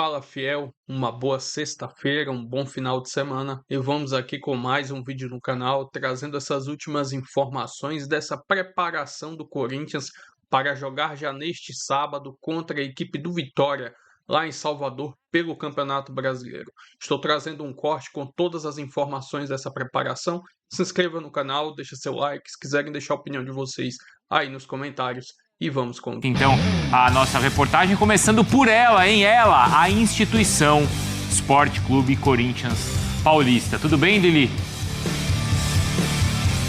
Fala fiel, uma boa sexta-feira, um bom final de semana e vamos aqui com mais um vídeo no canal trazendo essas últimas informações dessa preparação do Corinthians para jogar já neste sábado contra a equipe do Vitória lá em Salvador pelo Campeonato Brasileiro. Estou trazendo um corte com todas as informações dessa preparação. Se inscreva no canal, deixa seu like, se quiserem deixar a opinião de vocês aí nos comentários. E vamos com... Então, a nossa reportagem começando por ela, hein? Ela, a instituição Esporte Clube Corinthians Paulista. Tudo bem, Lili?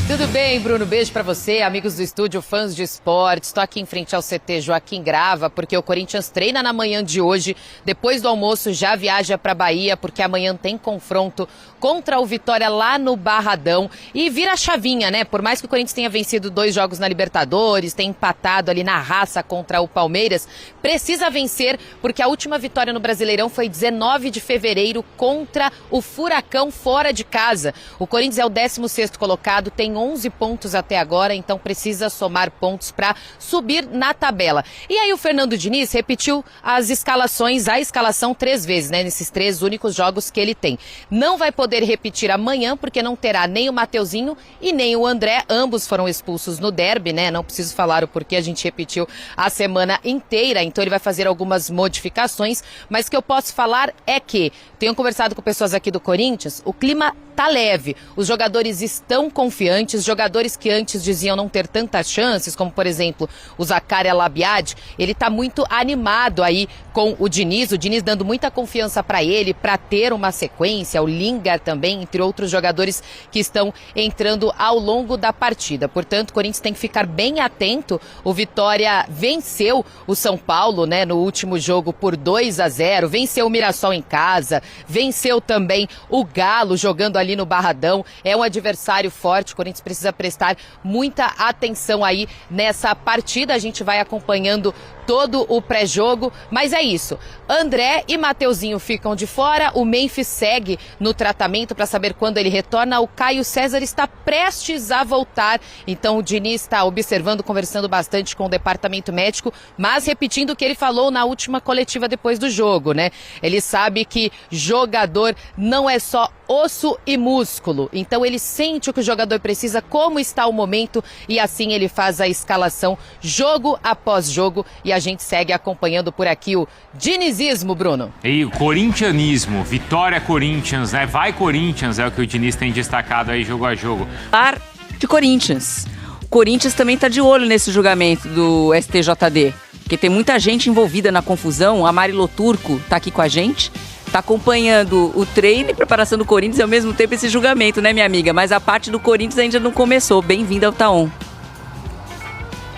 Tudo bem, Bruno? Beijo pra você, amigos do estúdio, fãs de esporte. Estou aqui em frente ao CT Joaquim Grava, porque o Corinthians treina na manhã de hoje. Depois do almoço já viaja pra Bahia, porque amanhã tem confronto contra o Vitória lá no Barradão. E vira a chavinha, né? Por mais que o Corinthians tenha vencido 2 jogos na Libertadores, tenha empatado ali na raça contra o Palmeiras, precisa vencer, porque a última vitória no Brasileirão foi 19 de fevereiro contra o Furacão fora de casa. O Corinthians é o 16º colocado, tem 11 pontos até agora, então precisa somar pontos para subir na tabela. E aí o Fernando Diniz repetiu a escalação 3 vezes, né? Nesses 3 únicos jogos que ele tem. Não vai poder repetir amanhã, porque não terá nem o Mateuzinho e nem o André. Ambos foram expulsos no derby, né? Não preciso falar o porquê, a gente repetiu a semana inteira, então ele vai fazer algumas modificações, mas o que eu posso falar é que tenho conversado com pessoas aqui do Corinthians, o clima tá leve, os jogadores estão confiantes, jogadores que antes diziam não ter tantas chances, como por exemplo o Zaccaria Labiad, ele tá muito animado aí com o Diniz dando muita confiança para ele, para ter uma sequência, o Lingard também, entre outros jogadores que estão entrando ao longo da partida. Portanto, o Corinthians tem que ficar bem atento. O Vitória venceu o São Paulo, né, no último jogo por 2-0, venceu o Mirassol em casa, venceu também o Galo jogando ali no Barradão. É um adversário forte, o Corinthians precisa prestar muita atenção aí nessa partida. A gente vai acompanhando todo o pré-jogo, mas é isso. André e Mateuzinho ficam de fora, o Memphis segue no tratamento para saber quando ele retorna, o Caio César está prestes a voltar, então o Diniz está observando, conversando bastante com o departamento médico, mas repetindo o que ele falou na última coletiva depois do jogo, né? Ele sabe que jogador não é só osso e músculo, então ele sente o que o jogador precisa, como está o momento, e assim ele faz a escalação jogo após jogo, e a gente segue acompanhando por aqui o dinizismo, Bruno. E o corintianismo, Vitória Corinthians, né? Vai Corinthians, é o que o Diniz tem destacado aí jogo a jogo. Par de Corinthians. O Corinthians também está de olho nesse julgamento do STJD, porque tem muita gente envolvida na confusão. A Mari Loturco está aqui com a gente, está acompanhando o treino e preparação do Corinthians e ao mesmo tempo esse julgamento, né, minha amiga? Mas a parte do Corinthians ainda não começou. Bem-vinda ao Taon.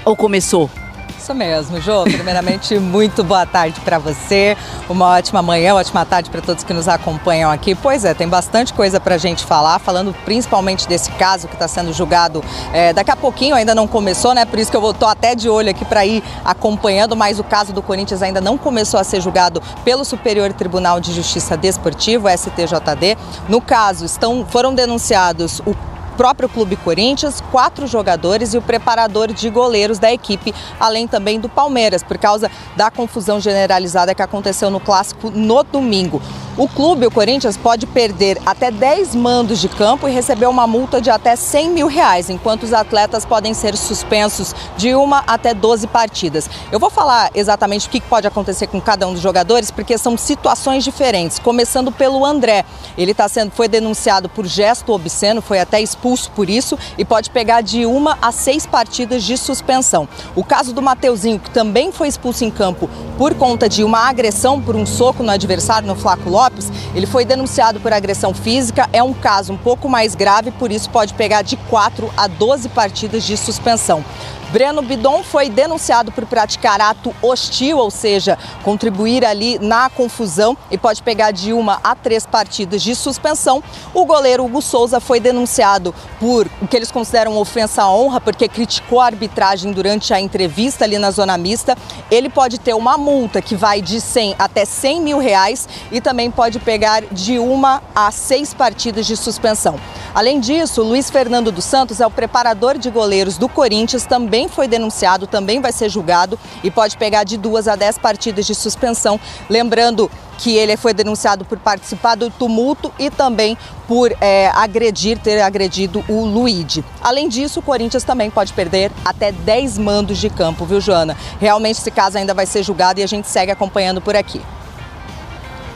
Ou começou? Isso mesmo, Jô. Primeiramente, muito boa tarde para você, uma ótima manhã, ótima tarde para todos que nos acompanham aqui. Pois é, tem bastante coisa para a gente falar, falando principalmente desse caso que está sendo julgado daqui a pouquinho, ainda não começou, né? Por isso que eu estou até de olho aqui para ir acompanhando, mas o caso do Corinthians ainda não começou a ser julgado pelo Superior Tribunal de Justiça Desportivo, STJD. No caso, foram denunciados o próprio Clube Corinthians, 4 jogadores e o preparador de goleiros da equipe, além também do Palmeiras, por causa da confusão generalizada que aconteceu no clássico no domingo. O clube, o Corinthians, pode perder até 10 mandos de campo e receber uma multa de até R$100 mil, enquanto os atletas podem ser suspensos de 1 até 12 partidas. Eu vou falar exatamente o que pode acontecer com cada um dos jogadores, porque são situações diferentes, começando pelo André. Ele foi denunciado por gesto obsceno, foi até expulso por isso e pode pegar de 1 a 6 partidas de suspensão. O caso do Mateuzinho, que também foi expulso em campo por conta de uma agressão por um soco no adversário, no Flaco Lopes, ele foi denunciado por agressão física, é um caso um pouco mais grave, por isso pode pegar de 4 a 12 partidas de suspensão. Breno Bidon foi denunciado por praticar ato hostil, ou seja, contribuir ali na confusão e pode pegar de 1 a 3 partidas de suspensão. O goleiro Hugo Souza foi denunciado por o que eles consideram ofensa à honra, porque criticou a arbitragem durante a entrevista ali na zona mista. Ele pode ter uma multa que vai de 100 até R$100 mil e também pode pegar de 1 a 6 partidas de suspensão. Além disso, Luiz Fernando dos Santos é o preparador de goleiros do Corinthians, também foi denunciado, também vai ser julgado e pode pegar de 2 a 10 partidas de suspensão. Lembrando que ele foi denunciado por participar do tumulto e também por ter agredido o Luigi. Além disso, o Corinthians também pode perder até 10 mandos de campo, viu, Joana? Realmente esse caso ainda vai ser julgado e a gente segue acompanhando por aqui.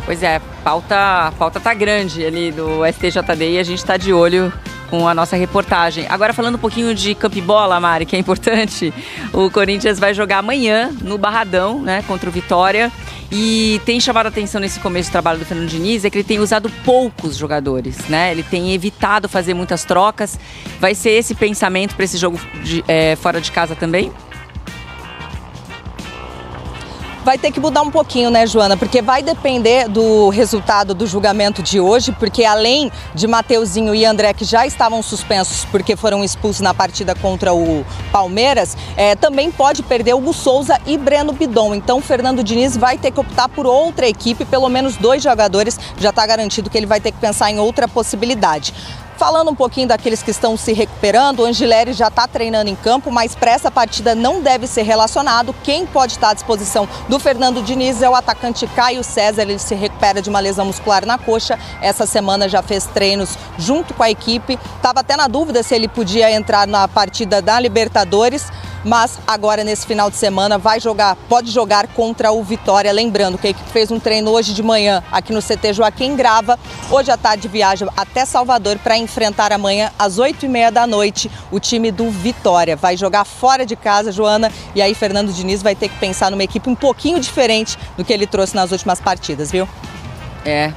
Pois é, a pauta tá grande ali do STJD e a gente tá de olho com a nossa reportagem. Agora falando um pouquinho de campo e bola, Mari, que é importante, o Corinthians vai jogar amanhã no Barradão, né, contra o Vitória. E tem chamado a atenção nesse começo do trabalho do Fernando Diniz é que ele tem usado poucos jogadores, né? Ele tem evitado fazer muitas trocas. Vai ser esse pensamento para esse jogo fora de casa também? Vai ter que mudar um pouquinho, né, Joana? Porque vai depender do resultado do julgamento de hoje, porque além de Mateuzinho e André, que já estavam suspensos porque foram expulsos na partida contra o Palmeiras, também pode perder Hugo Souza e Breno Bidon. Então, o Fernando Diniz vai ter que optar por outra equipe, pelo menos 2 jogadores, já está garantido que ele vai ter que pensar em outra possibilidade. Falando um pouquinho daqueles que estão se recuperando, o Angileri já está treinando em campo, mas para essa partida não deve ser relacionado. Quem pode estar à disposição do Fernando Diniz é o atacante Caio César. Ele se recupera de uma lesão muscular na coxa. Essa semana já fez treinos junto com a equipe. Estava até na dúvida se ele podia entrar na partida da Libertadores, mas agora nesse final de semana pode jogar contra o Vitória. Lembrando que a equipe fez um treino hoje de manhã aqui no CT Joaquim Grava. Hoje à tarde viaja até Salvador para enfrentar amanhã às 8h30 da noite o time do Vitória. Vai jogar fora de casa, Joana, e aí Fernando Diniz vai ter que pensar numa equipe um pouquinho diferente do que ele trouxe nas últimas partidas, viu?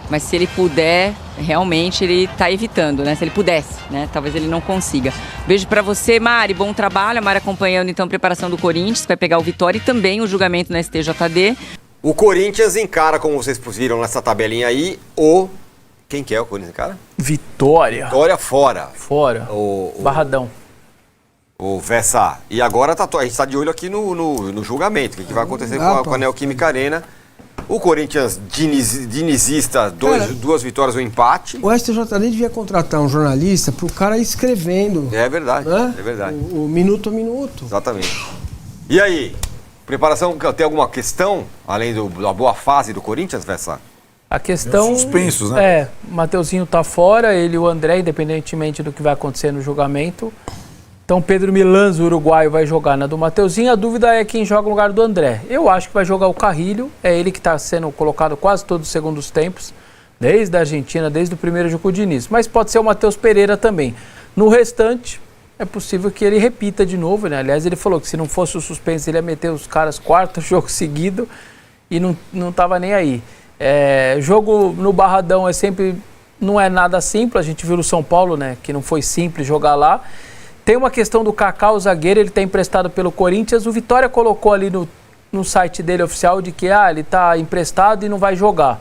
Mas se ele puder, realmente ele tá evitando, né? Se ele pudesse, né? Talvez ele não consiga. Beijo pra você, Mari. Bom trabalho. A Mari acompanhando, então, a preparação do Corinthians. Vai pegar o Vitória e também o julgamento na STJD. O Corinthians encara, como vocês viram nessa tabelinha aí, Quem que é o Corinthians encara? Vitória. Vitória fora. Fora. Barradão. O Vessa. E agora a gente tá de olho aqui no julgamento. O que vai acontecer com a Neoquímica Arena. O Corinthians dinizista, 2 vitórias, um empate. O STJD devia contratar um jornalista para o cara ir escrevendo. É verdade, né? É verdade. O minuto a minuto. Exatamente. E aí, preparação, tem alguma questão, além da boa fase do Corinthians, Vessa? A questão... Suspensos, né? Mateuzinho tá fora, ele e o André, independentemente do que vai acontecer no julgamento. Então, Pedro Milanzo, o uruguaio, vai jogar na do Mateuzinho. A dúvida é quem joga no lugar do André. Eu acho que vai jogar o Carrilho. É ele que está sendo colocado quase todos os segundos tempos, desde a Argentina, desde o primeiro jogo com o Diniz. Mas pode ser o Matheus Pereira também. No restante, é possível que ele repita de novo, né? Aliás, ele falou que se não fosse o suspense, ele ia meter os caras 4º jogo seguido e não estava nem aí. Jogo no Barradão não é nada simples. A gente viu no São Paulo, né, que não foi simples jogar lá. Tem uma questão do Kaká, o zagueiro, ele está emprestado pelo Corinthians. O Vitória colocou ali no site dele oficial de que ele está emprestado e não vai jogar.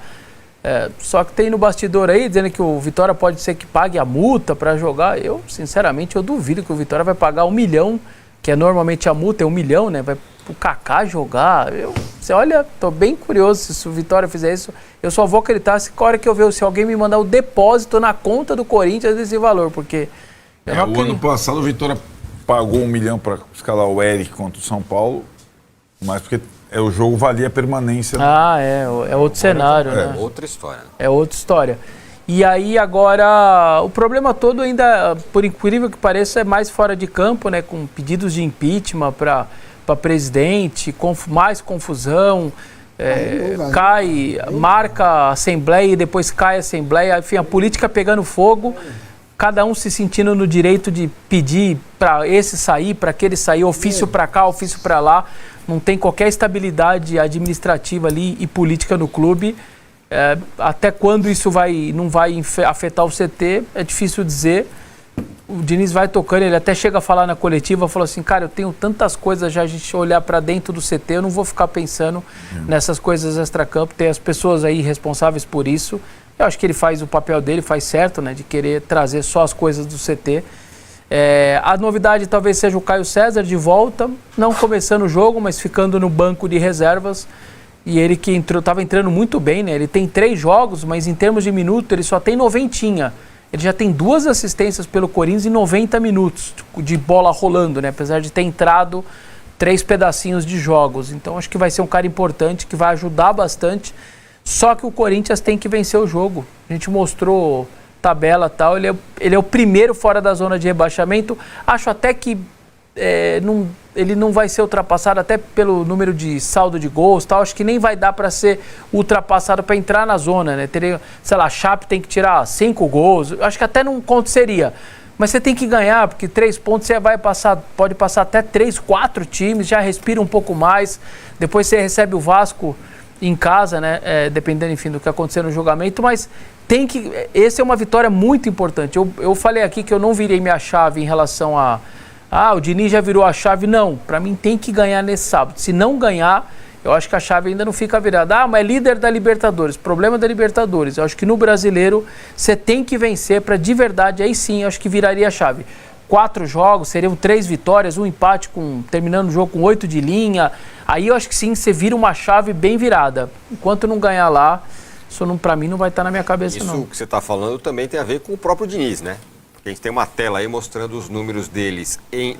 Só que tem no bastidor aí dizendo que o Vitória pode ser que pague a multa para jogar. Eu, sinceramente, eu duvido que o Vitória vai pagar 1 milhão, que é normalmente a multa é 1 milhão, né? Vai o Kaká jogar. Você olha, tô bem curioso se o Vitória fizer isso. Eu só vou acreditar se a hora que eu ver se alguém me mandar o depósito na conta do Corinthians desse valor, porque... o ano passado o Vitória pagou 1 milhão para escalar o Eric contra o São Paulo, mas porque o jogo valia a permanência. É outro cenário, né? Outra história. É outra história. E aí agora, o problema todo ainda, por incrível que pareça, é mais fora de campo, né? Com pedidos de impeachment para presidente, mais confusão, marca a Assembleia e depois cai a Assembleia, enfim, a política pegando fogo, cada um se sentindo no direito de pedir para esse sair, para aquele sair, ofício para cá, ofício para lá, não tem qualquer estabilidade administrativa ali e política no clube. Até quando isso não vai afetar o CT, é difícil dizer. O Diniz vai tocando, ele até chega a falar na coletiva, falou assim, cara, eu tenho tantas coisas já, a gente olhar para dentro do CT, eu não vou ficar pensando nessas coisas extracampo, tem as pessoas aí responsáveis por isso. Eu acho que ele faz o papel dele, faz certo, né, de querer trazer só as coisas do CT. A novidade talvez seja o Caio César de volta, não começando o jogo, mas ficando no banco de reservas. E ele que estava entrando muito bem, né? Ele tem 3 jogos, mas em termos de minuto ele só tem 90. ele já tem 2 assistências pelo Corinthians em 90 minutos de bola rolando, né? Apesar de ter entrado 3 pedacinhos de jogos. Então acho que vai ser um cara importante, que vai ajudar bastante. Só que o Corinthians tem que vencer o jogo. A gente mostrou tabela e tal, ele é o primeiro fora da zona de rebaixamento. Acho até que ele não vai ser ultrapassado até pelo número de saldo de gols, tal. Acho que nem vai dar para ser ultrapassado para entrar na zona, né? Teria, sei lá, a Chape tem que tirar 5 gols. Acho que até não aconteceria. Mas você tem que ganhar, porque 3 pontos você vai passar, pode passar até 3, 4 times, já respira um pouco mais. Depois você recebe o Vasco em casa, né? Dependendo, enfim, do que acontecer no julgamento, mas essa é uma vitória muito importante. Eu falei aqui que eu não virei minha chave em relação o Diniz já virou a chave. Não, para mim tem que ganhar nesse sábado. Se não ganhar, eu acho que a chave ainda não fica virada. Mas é líder da Libertadores, problema da Libertadores. Eu acho que no Brasileiro você tem que vencer para de verdade, aí sim, eu acho que viraria a chave. 4 jogos, seriam 3 vitórias, 1 empate, terminando o jogo com 8 de linha. Aí eu acho que sim, você vira uma chave bem virada. Enquanto não ganhar lá, isso para mim não vai estar na minha cabeça, não. Isso que você está falando também tem a ver com o próprio Diniz, né? Porque a gente tem uma tela aí mostrando os números dele em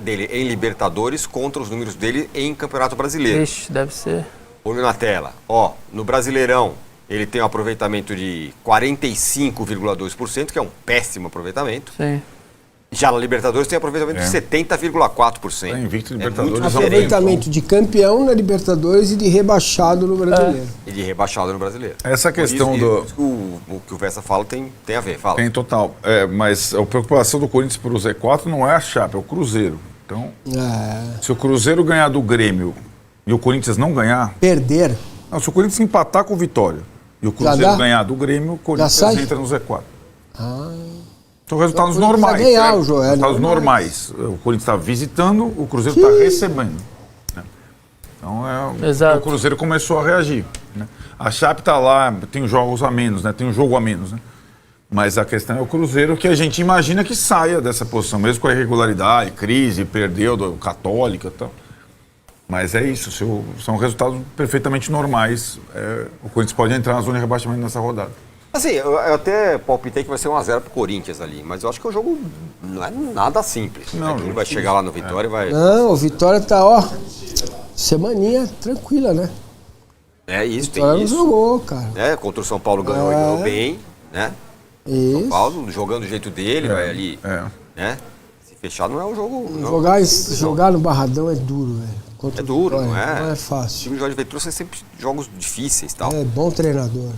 Libertadores contra os números dele em Campeonato Brasileiro. Ixi, deve ser. Olho na tela. Ó, no Brasileirão, ele tem um aproveitamento de 45,2%, que é um péssimo aproveitamento. Sim. Já na Libertadores tem aproveitamento de 70,4%. Tem invicto Libertadores. Aproveitamento de campeão na Libertadores e de rebaixado no Brasileiro. E de rebaixado no Brasileiro. Essa questão o que o Vessa fala tem a ver, fala. Tem total. Mas a preocupação do Corinthians para o Z4 não é a Chape, é o Cruzeiro. Então, se o Cruzeiro ganhar do Grêmio e o Corinthians não ganhar... Perder? Não, se o Corinthians empatar com o Vitória e o Cruzeiro ganhar do Grêmio, o Corinthians entra no Z4. São resultados normais. Ganhar o jogo, resultados normais. O Corinthians está visitando, o Cruzeiro está recebendo. Né? Então o Cruzeiro começou a reagir. Né? A Chape está lá, tem jogos a menos, né? Tem um jogo a menos. Né? Mas a questão é o Cruzeiro, que a gente imagina que saia dessa posição, mesmo com a irregularidade, crise, perdeu do Católica e tal. Mas é isso, são resultados perfeitamente normais. O Corinthians pode entrar na zona de rebaixamento nessa rodada. Assim, eu até palpitei que vai ser 1-0 pro Corinthians ali, mas eu acho que o jogo não é nada simples. Não, ele vai chegar lá no Vitória e vai... Não, o Vitória tá, semaninha tranquila, né? É isso, Vitória tem isso. não jogou, cara. Contra o São Paulo ganhou e ganhou bem, né? Isso. São Paulo jogando do jeito dele, vai ali, né? Se fechar não é um jogo... Jogar no Barradão é duro, velho. É duro, Vitória, não é? Não é O fácil. time de Jorge Ventura são sempre jogos difíceis e tal. É bom treinador.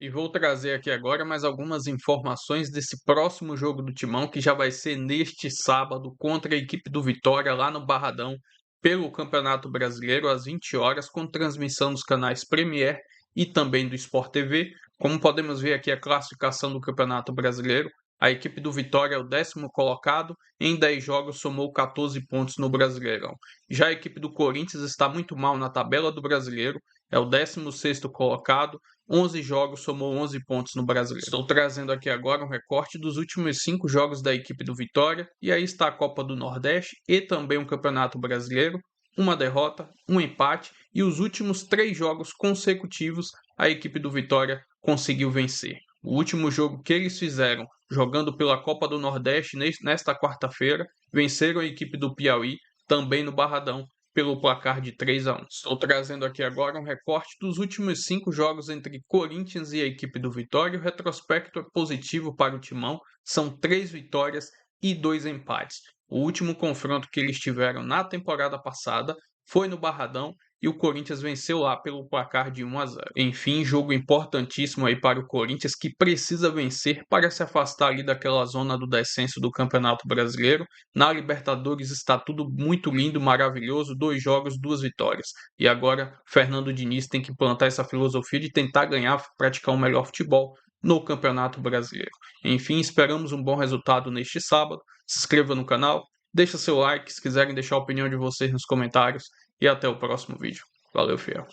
E vou trazer aqui agora mais algumas informações desse próximo jogo do Timão, que já vai ser neste sábado contra a equipe do Vitória lá no Barradão, pelo Campeonato Brasileiro, às 20 horas, com transmissão nos canais Premier e também do Sport TV. Como podemos ver aqui a classificação do Campeonato Brasileiro, a equipe do Vitória é o 10º colocado, em 10 jogos somou 14 pontos no Brasileirão. Já a equipe do Corinthians está muito mal na tabela do Brasileiro, é o 16º colocado, 11 jogos, somou 11 pontos no Brasileiro. Estou trazendo aqui agora um recorte dos últimos 5 jogos da equipe do Vitória, e aí está a Copa do Nordeste e também o Campeonato Brasileiro, uma derrota, um empate, e os últimos 3 jogos consecutivos a equipe do Vitória conseguiu vencer. O último jogo que eles fizeram, jogando pela Copa do Nordeste nesta quarta-feira, venceram a equipe do Piauí, também no Barradão, pelo placar de 3-1. Estou trazendo aqui agora um recorte dos últimos 5 jogos entre Corinthians e a equipe do Vitória. O retrospecto é positivo para o Timão, são 3 vitórias e 2 empates. O último confronto que eles tiveram na temporada passada foi no Barradão e o Corinthians venceu lá pelo placar de 1-0. Enfim, jogo importantíssimo aí para o Corinthians, que precisa vencer para se afastar ali daquela zona do descenso do Campeonato Brasileiro. Na Libertadores está tudo muito lindo, maravilhoso, 2 jogos, 2 vitórias. E agora Fernando Diniz tem que implantar essa filosofia de tentar ganhar, praticar um melhor futebol no Campeonato Brasileiro. Enfim, esperamos um bom resultado neste sábado. Se inscreva no canal, deixa seu like, se quiserem deixar a opinião de vocês nos comentários, e até o próximo vídeo. Valeu, fiel.